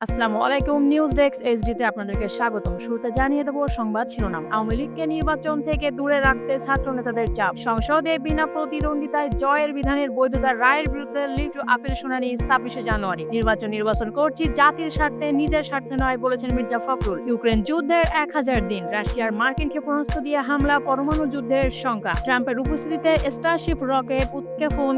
আসসালামু আলাইকুম। News desk এইচডিতে আপনাদেরকে স্বাগতম। শুরুতে জানিয়ে দেব সংবাদ শিরোনাম। আওয়ামী লীগকে নির্বাচন থেকে দূরে রাখতে ছাত্র নেতাদের চাপ। সংসদে বিনা প্রতিদ্বন্দ্বিতায় জয়ের বিধানের বৈধতার রায়ের বিরুদ্ধে লিভ টু আপিল শুনানি 26শে জানুয়ারি। নির্বাচন করছি জাতির স্বার্থে, নিজের স্বার্থে নয় বলেছেন মির্জা ফখরুল। ইউক্রেন যুদ্ধের 1000 দিন, রাশিয়ার মার্কিন ক্ষেপণাস্ত্র দিয়ে হামলা, পরমাণু যুদ্ধের শঙ্কা, ট্রাম্পের উপস্থিতিতে স্টারশিপ রকেট উৎক্ষেপণ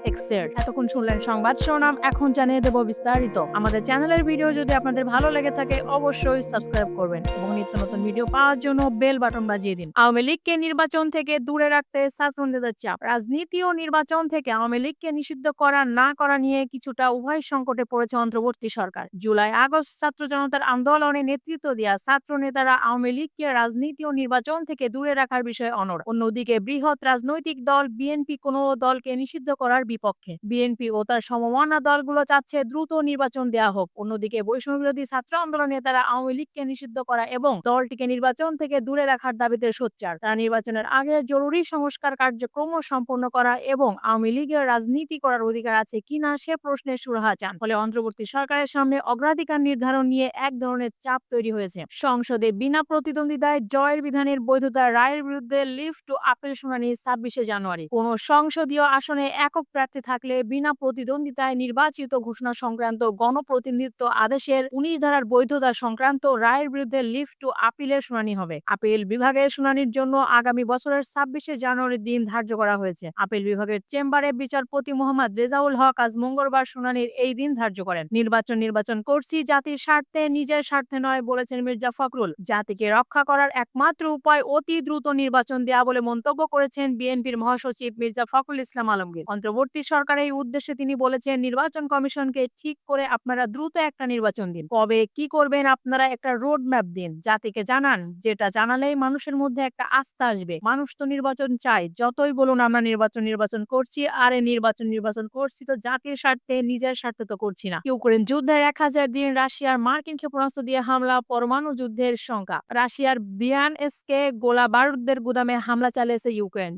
এক্সের। এতক্ষণ শুনলেন সংবাদ শিরোনাম, এখন জানিয়ে দেব বিস্তারিত। আমাদের চ্যানেলের ভিডিও যদি আপনাদের ভালো লেগে থাকে অবশ্যই সাবস্ক্রাইব করবেন এবং নিত্য নতুন ভিডিও পাওয়ার জন্য বেল বাটন বাজিয়ে দিন। আওয়ামী লীগকে নির্বাচন থেকে দূরে রাখতে ছাত্র নেতাদের চাপ। রাজনীতি ও নির্বাচন থেকে আওয়ামী লীগকে নিষিদ্ধ করা না করা নিয়ে কিছুটা উভয় সংকটে পড়েছে অন্তর্বর্তী সরকার। জুলাই আগস্ট ছাত্র জনতার আন্দোলনে নেতৃত্ব দেওয়া ছাত্র নেতারা আওয়ামী লীগকে রাজনীতি ও নির্বাচন থেকে দূরে রাখার বিষয়ে অনড়। অন্যদিকে বৃহৎ রাজনৈতিক দল বিএনপি কোনো দলকে নিষিদ্ধ করার বিপক্ষে। বিএনপি ও তার সমমনা দলগুলো চাচ্ছে দ্রুত নির্বাচন দেওয়া হোক। অন্যদিকে বৈষম্যবিরোধী ছাত্র আন্দোলনে তারা আওয়ামী লীগকে নিষিদ্ধ করা এবং দলটিকে নির্বাচন থেকে দূরে রাখার দাবিতে সোচ্চার। তারা নির্বাচনের আগে জরুরি সংস্কার কার্যক্রম সম্পন্ন করা এবং আওয়ামী লীগের রাজনীতি করার অধিকার আছে কিনা সে প্রশ্নের সুরাহা চান। ফলে অন্তর্বর্তী সরকারের সামনে অগ্রাধিকার নির্ধারণ নিয়ে এক ধরনের চাপ তৈরি হয়েছে। সংসদে বিনা প্রতিদ্বন্দ্বিতায় জয়ের বিধানের বৈধতার রায়ের বিরুদ্ধে লিভ টু আপিল শুনানি 26শে জানুয়ারি। কোন সংসদীয় আসনে একক প্রার্থী থাকলে বিনা প্রতিদ্বন্দ্বিতায় নির্বাচিত ঘোষণা সংক্রান্ত গণপ্রতিনিধিত্ব আদেশের 19 ধারার বৈধতা সংক্রান্ত রায়ের বিরুদ্ধে লিভ টু আপিলের শুনানি হবে। আপিল বিভাগের শুনানির জন্য আগামী বছরের 26শে জানুয়ারির দিন ধার্য করা হয়েছে। আপিল বিভাগের চেম্বারে বিচারপতি মোহাম্মদ রেজাউল হক আজ মঙ্গলবার শুনানির এই দিন ধার্য করেন। নির্বাচন করছি জাতির স্বার্থে, নিজের স্বার্থে নয় বলেছেন মির্জা ফখরুল। জাতিকে রক্ষা করার একমাত্র উপায় অতি দ্রুত নির্বাচন দেয়া বলে মন্তব্য করেছেন বিএনপির মহাসচিব মির্জা ফখরুল ইসলাম আলমগীর। অন্তর্বর্তী সরকারের এই উদ্দেশ্যে তিনি বলেছেন, নির্বাচন কমিশনকে ঠিক করে আপনারা দ্রুত একটা নির্বাচন দিন। কবে কি করবেন আপনারা একটা রোড ম্যাপ দিন, জাতিকে জানান। যেটা জানালেই মানুষের মধ্যে একটা আস্থা আসবে। মানুষ তো নির্বাচন চায়। যতই বলুন আমরা নির্বাচন করছি, আরে নির্বাচন করছি তো জাতির স্বার্থে, নিজের স্বার্থে তো করছি না। ইউক্রেন যুদ্ধের 1000 দিন, রাশিয়ার মার্কিন ক্ষেপণাস্ত্র দিয়ে হামলা, পরমাণু যুদ্ধের শঙ্কা। রাশিয়ার ব্রিয়ানস্কে গোলা বারুদের গুদামে হামলা চালিয়েছে ইউক্রেন।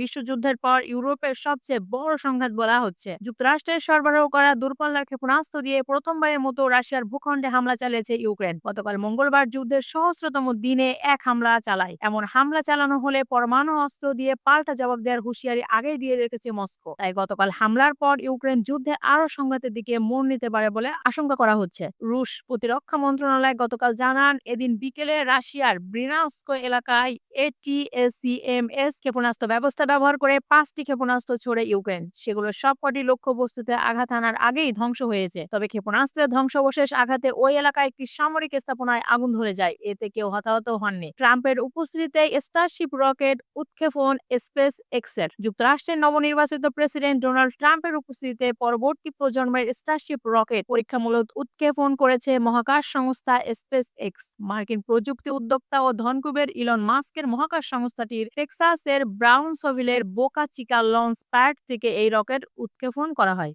বিশ্বযুদ্ধের পর ইউরোপের সবচেয়ে বড় সংঘাত বলা হচ্ছে। যুক্তরাষ্ট্রের সরবরাহ করা দূরপাল্লার ক্ষেপণাস্ত্র দিয়ে প্রথমবারের মতো রাশিয়ার ভূখণ্ডে হামলা চালিয়েছে ইউক্রেন। গতকাল মঙ্গলবার যুদ্ধের সহস্রতম দিনে এক হামলা চালায়। এমন হামলা চালানো হলে পরমাণু অস্ত্র দিয়ে পাল্টা জবাব দেওয়ার হুঁশিয়ারি আগেই দিয়ে রেখেছে মস্কো। তাই গতকাল হামলার পর ইউক্রেন যুদ্ধে আরো সংঘাতের দিকে মোড় নিতে পারে বলে আশঙ্কা করা হচ্ছে। রুশ প্রতিরক্ষা মন্ত্রণালয় গতকাল জানান, এদিন বিকেলে রাশিয়ার ব্রিয়ানস্ক এলাকায় এটিএসিএমএস ক্ষেপণাস্ত্র ব্যবস্থা ব্যবহার করে 5টি ক্ষেপণাস্ত্র ছোড়ে ইউক্রেন। সেগুলোর সবকটি লক্ষ্যবস্তুতে আঘাত হানার আগেই ধ্বংস হয়েছে। তবে ক্ষেপণাস্ত্রের ধ্বংসাবশেষ আঘাতে ওই এলাকায় একটি সামরিক স্থাপনায় আগুন ধরে যায়। এতে কেউ হতাহত হননি। ট্রাম্পের উপস্থিতিতে স্টারশিপ রকেট উৎক্ষেপণ স্পেস এক্সের। যুক্তরাষ্ট্রের নবনির্বাচিত প্রেসিডেন্ট ডোনাল্ড ট্রাম্পের উপস্থিতিতে পরবর্তী প্রজন্মের স্টারশিপ রকেট পরীক্ষামূলক উৎক্ষেপণ করেছে মহাকাশ সংস্থা স্পেস এক্স। মার্কিন প্রযুক্তি উদ্যোক্তা ও ধনকুবের ইলন মাস্কের মহাকাশ সংস্থাটির টেক্সাসের ব্রাউনসভিলের বোকা চিকা লঞ্চ প্যাড থেকে এই রকেট উৎক্ষেপণ করা হয়।